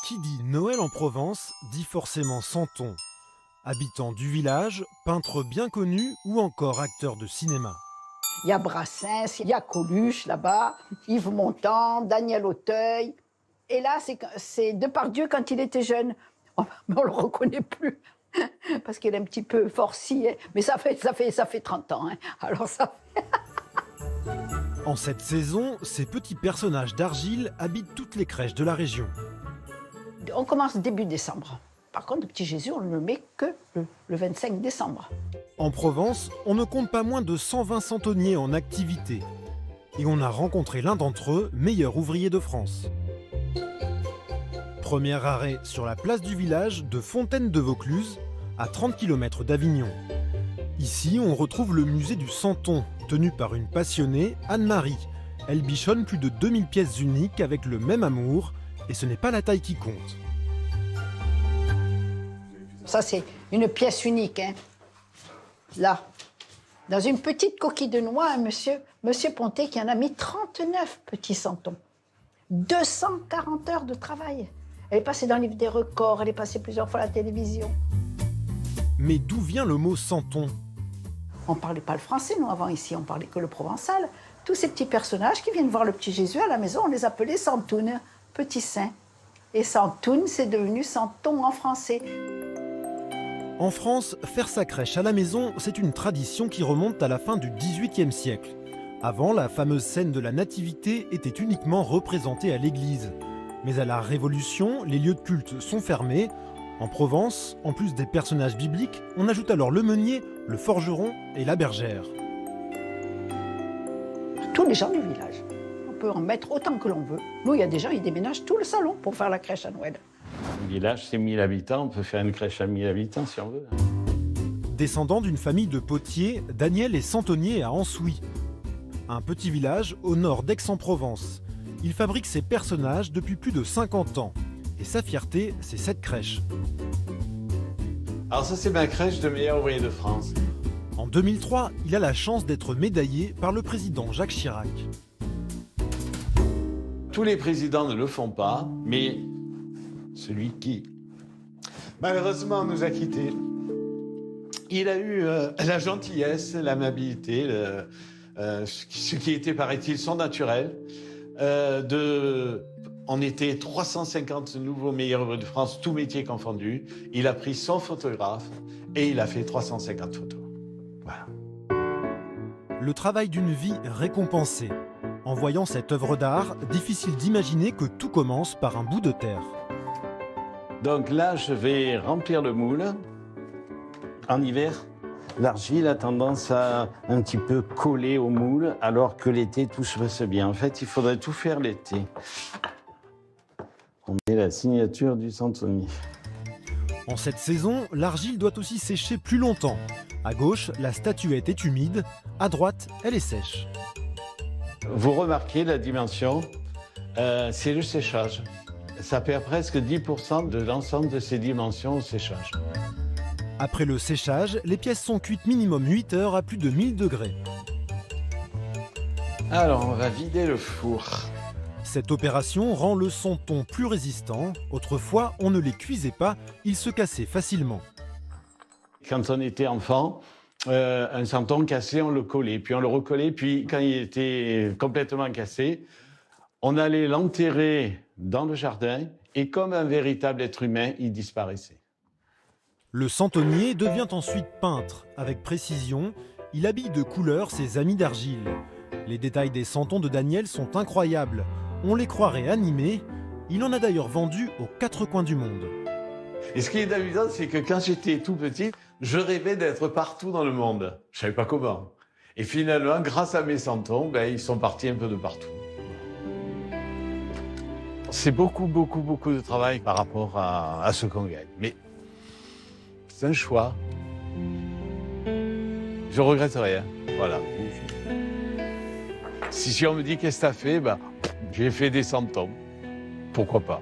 Qui dit Noël en Provence dit forcément Santon. Habitant du village, peintre bien connu ou encore acteur de cinéma. Il y a Brassens, il y a Coluche là-bas, Yves Montand, Daniel Auteuil. Et là, c'est Depardieu quand il était jeune. Oh, mais on ne le reconnaît plus parce qu'il est un petit peu forci. Hein. Mais ça fait 30 ans. Hein. Alors ça fait... En cette saison, ces petits personnages d'argile habitent toutes les crèches de la région. On commence début décembre. Par contre, le petit Jésus, on ne le met que le 25 décembre. En Provence, on ne compte pas moins de 120 santonniers en activité. Et on a rencontré l'un d'entre eux, meilleur ouvrier de France. Premier arrêt sur la place du village de Fontaine-de-Vaucluse, à 30 km d'Avignon. Ici, on retrouve le musée du Santon, tenu par une passionnée, Anne-Marie. Elle bichonne plus de 2000 pièces uniques avec le même amour, et ce n'est pas la taille qui compte. Ça, c'est une pièce unique. Hein. Là, dans une petite coquille de noix, un monsieur Pontet qui en a mis 39 petits santons. 240 heures de travail. Elle est passée dans le livre des records, elle est passée plusieurs fois à la télévision. Mais d'où vient le mot santon? On ne parlait pas le français, nous, avant, ici, on parlait que le provençal. Tous ces petits personnages qui viennent voir le petit Jésus à la maison, on les appelait Santoun, petits saints. Et Santoun, c'est devenu Santon en français. En France, faire sa crèche à la maison, c'est une tradition qui remonte à la fin du XVIIIe siècle. Avant, la fameuse scène de la Nativité était uniquement représentée à l'église. Mais à la Révolution, les lieux de culte sont fermés. En Provence, en plus des personnages bibliques, on ajoute alors le meunier, le forgeron et la bergère. Tous les gens du village. On peut en mettre autant que l'on veut. Nous, il y a des gens, ils déménagent tout le salon pour faire la crèche à Noël. Le village, c'est 1000 habitants. On peut faire une crèche à 1000 habitants si on veut. Descendant d'une famille de potiers, Daniel est santonnier à Ansouis, un petit village au nord d'Aix-en-Provence. Il fabrique ses personnages depuis plus de 50 ans. Et sa fierté, c'est cette crèche. Alors ça, c'est ma crèche de meilleur ouvrier de France. En 2003, il a la chance d'être médaillé par le président Jacques Chirac. Tous les présidents ne le font pas, mais celui qui, malheureusement, nous a quittés, il a eu la gentillesse, l'amabilité, ce qui était, paraît-il, son naturel, On était 350 nouveaux meilleurs ouvriers de France, tous métiers confondus. Il a pris son photographe et il a fait 350 photos. Voilà. Le travail d'une vie récompensée. En voyant cette œuvre d'art, difficile d'imaginer que tout commence par un bout de terre. Donc là, je vais remplir le moule. En hiver, l'argile a tendance à un petit peu coller au moule, alors que l'été, tout se passe bien. En fait, il faudrait tout faire l'été. On met la signature du santonnier. En cette saison, l'argile doit aussi sécher plus longtemps. À gauche, la statuette est humide. À droite, elle est sèche. Vous remarquez la dimension, c'est le séchage. Ça perd presque 10% de l'ensemble de ces dimensions au séchage. Après le séchage, les pièces sont cuites minimum 8 heures à plus de 1000 degrés. Alors, on va vider le four. Cette opération rend le santon plus résistant. Autrefois, on ne les cuisait pas, ils se cassaient facilement. Quand on était enfant, un santon cassé, on le collait, puis on le recollait, puis quand il était complètement cassé, on allait l'enterrer dans le jardin, et comme un véritable être humain, il disparaissait. Le santonnier devient ensuite peintre. Avec précision, il habille de couleur ses amis d'argile. Les détails des santons de Daniel sont incroyables. On les croirait animés. Il en a d'ailleurs vendu aux 4 coins du monde. Et ce qui est amusant, c'est que quand j'étais tout petit, je rêvais d'être partout dans le monde. Je ne savais pas comment. Et finalement, grâce à mes santons, ils sont partis un peu de partout. C'est beaucoup de travail par rapport à ce qu'on gagne. Mais c'est un choix. Je regrette rien. Voilà. Si on me dit qu'est-ce que t'as fait, j'ai fait des santons. Pourquoi pas.